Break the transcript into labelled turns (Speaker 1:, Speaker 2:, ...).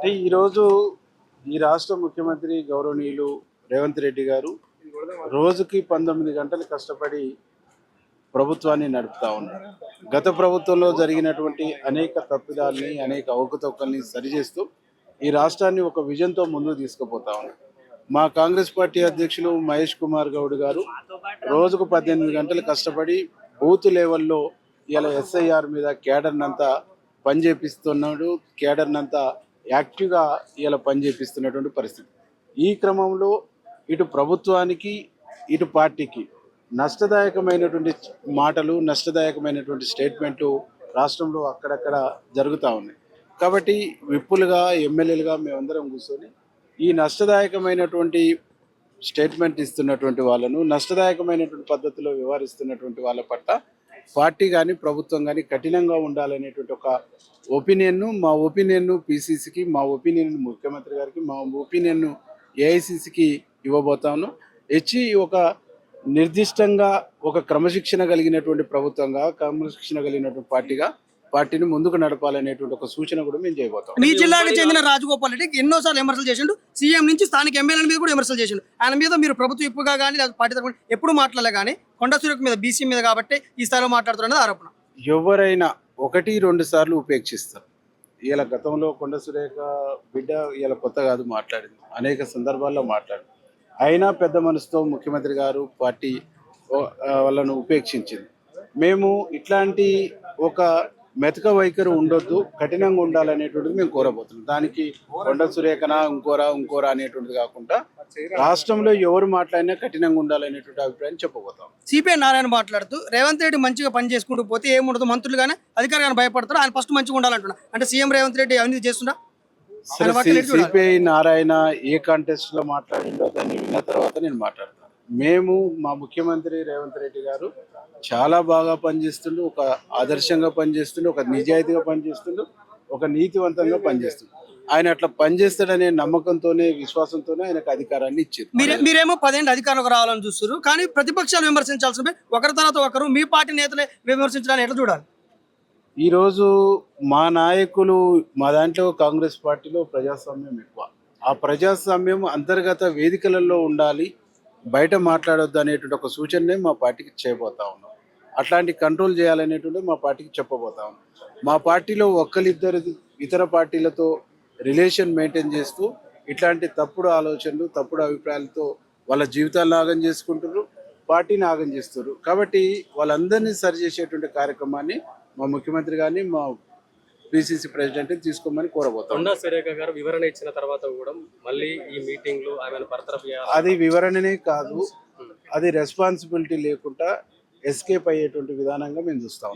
Speaker 1: ఈరోజు ఈ రాష్ట్ర ముఖ్యమంత్రి గౌరవనీయులు రేవంత్ రెడ్డి గారు రోజుకి 19 గంటలు కష్టపడి ప్రభుత్వాన్ని నడుపుతా ఉన్నారు. గత ప్రభుత్వంలో జరిగినటువంటి అనేక తప్పిదాలని, అనేక అవకతవకల్ని సరిచేస్తూ ఈ రాష్ట్రాన్ని ఒక విజన్తో ముందుకు తీసుకుపోతా ఉన్నారు. మా కాంగ్రెస్ పార్టీ అధ్యక్షులు మహేష్ కుమార్ గౌడ్ గారు రోజుకు 18 గంటలు కష్టపడి బూత్ లెవెల్లో ఇలా ఎస్ఐఆర్ మీద కేడర్నంతా పనిచేపిస్తున్నాడు. కేడర్నంతా యాక్టివ్గా ఇలా పనిచేపిస్తున్నటువంటి పరిస్థితి. ఈ క్రమంలో ఇటు ప్రభుత్వానికి ఇటు పార్టీకి నష్టదాయకమైనటువంటి మాటలు, నష్టదాయకమైనటువంటి స్టేట్మెంట్లు రాష్ట్రంలో అక్కడక్కడ జరుగుతూ ఉన్నాయి. కాబట్టి విప్పులుగా, ఎమ్మెల్యేలుగా మేమందరం కూర్చొని ఈ నష్టదాయకమైనటువంటి స్టేట్మెంట్ ఇస్తున్నటువంటి వాళ్ళను, నష్టదాయకమైనటువంటి పద్ధతిలో వ్యవహరిస్తున్నటువంటి వాళ్ళ పట్ల పార్టీ కానీ ప్రభుత్వం కానీ కఠినంగా ఉండాలనేటువంటి ఒక మా ఒపీనియన్ను పిసిసికి, మా ఒపీనియన్ ముఖ్యమంత్రి గారికి, మా ఒపీనియన్ను ఏఐసిసికి ఇవ్వబోతాను. ఒక నిర్దిష్టంగా ఒక క్రమశిక్షణ కలిగినటువంటి ప్రభుత్వంగా, క్రమశిక్షణ కలిగినటువంటి పార్టీని ముందుకు నడపాలనేటువంటి ఒక సూచన కూడా మేము చేయబోతాం.
Speaker 2: మీ జిల్లాకు చెందిన రాజగోపాల్ రెడ్డి ఎన్నోసార్లు విమర్శలు చేసిండు. సీఎం నుంచి స్థానిక ఎమ్మెల్యేల మీద కూడా విమర్శలు చేసిండు. ఆయన మీద మీరు ప్రభుత్వ ఇప్పుగా కానీ లేదా పార్టీ తరఫున ఎప్పుడు మాట్లాడలే కానీ కొండ సురేఖ మీద, బీసీ మీద కాబట్టి ఈ స్థాయిలో మాట్లాడుతున్నది ఆరోపణ.
Speaker 1: ఎవరైనా 1-2 సార్లు ఉపేక్షిస్తారు. ఇలా గతంలో కొండ సురేఖ బిడ్డ ఇలా కొత్త కాదు, మాట్లాడింది అనేక సందర్భాల్లో మాట్లాడింది. అయినా పెద్ద మనసుతో ముఖ్యమంత్రి గారు పార్టీ వాళ్ళను ఉపేక్షించింది. మేము ఇట్లాంటి ఒక మెతక వైఖరి ఉండొద్దు, కఠినంగా ఉండాలనేటువంటిది మేము కోరబోతున్నాం. దానికి కొండ సురేఖన ఇంకోరా అనేటువంటిది కాకుండా రాష్ట్రంలో ఎవరు మాట్లాడినా కఠినంగా ఉండాలనేటువంటి అభిప్రాయం చెప్పబోతాం.
Speaker 2: సిపిఐ నారాయణ మాట్లాడుతూ రేవంత్ రెడ్డి మంచిగా పని చేసుకుంటూ పోతే ఏముండదు, మంత్రులు కానీ అధికారులు కానీ భయపడతారు, ఆయన ఫస్ట్ మంచిగా ఉండాలంటున్నా. అంటే సీఎం రేవంత్ రెడ్డి అవినీతి చేస్తున్నా.
Speaker 1: సిపిఐ నారాయణ ఏ కాంటెస్ట్ లో మాట్లాడిందో దాన్ని విన్న తర్వాత నేను మాట్లాడతాను. మేము మా ముఖ్యమంత్రి రేవంత్ రెడ్డి గారు చాలా బాగా పనిచేస్తుండు, ఒక ఆదర్శంగా పనిచేస్తుండు, ఒక నిజాయితీగా పనిచేస్తుండు, ఒక నీతివంతంగా పనిచేస్తుండు. ఆయన అట్లా పనిచేస్తాడనే నమ్మకంతోనే, విశ్వాసంతోనే ఆయనకు అధికారాన్ని ఇచ్చారు.
Speaker 2: మీరేమో 10 ఏళ్ళు అధికారంలోకి రావాలని చూస్తారు, కానీ ప్రతిపక్షాలు విమర్శించాల్సిన ఒకరి తర్వాత ఒకరు మీ పార్టీ నేతలే విమర్శించడానికి ఎట్లా చూడాలి?
Speaker 1: ఈరోజు మా నాయకులు, మా దాంట్లో కాంగ్రెస్ పార్టీలో ప్రజాస్వామ్యం ఎక్కువ. ఆ ప్రజాస్వామ్యం అంతర్గత వేదికలలో ఉండాలి, బయట మాట్లాడొద్దు అనేటువంటి ఒక సూచననే మా పార్టీకి చేయబోతా ఉన్నాం. అట్లాంటి కంట్రోల్ చేయాలనేటువంటి మా పార్టీకి చెప్పబోతా ఉన్నాం. మా పార్టీలో ఒక్కరిద్దరు ఇతర పార్టీలతో రిలేషన్ మెయింటైన్ చేస్తూ ఇట్లాంటి తప్పుడు ఆలోచనలు, తప్పుడు అభిప్రాయాలతో వాళ్ళ జీవితాలను ఆగం చేసుకుంటున్నారు, పార్టీని ఆగం చేస్తున్నారు. కాబట్టి వాళ్ళందరినీ సరిచేసేటువంటి కార్యక్రమాన్ని మా ముఖ్యమంత్రి గారిని, మా పిసిసి ప్రెసిడెంట్ తీసుకోమని కోరబోతాం.
Speaker 3: కొండా సురేఖ గారు వివరణ ఇచ్చిన తర్వాత కూడా మళ్ళీ ఈ మీటింగ్లు ఆమెను బర్తరఫ్ చేయాలి.
Speaker 1: అది వివరణనే కాదు, అది రెస్పాన్సిబిలిటీ లేకుండా ఎస్కేప్ అయ్యేటువంటి విధానంగా మేము చూస్తాం.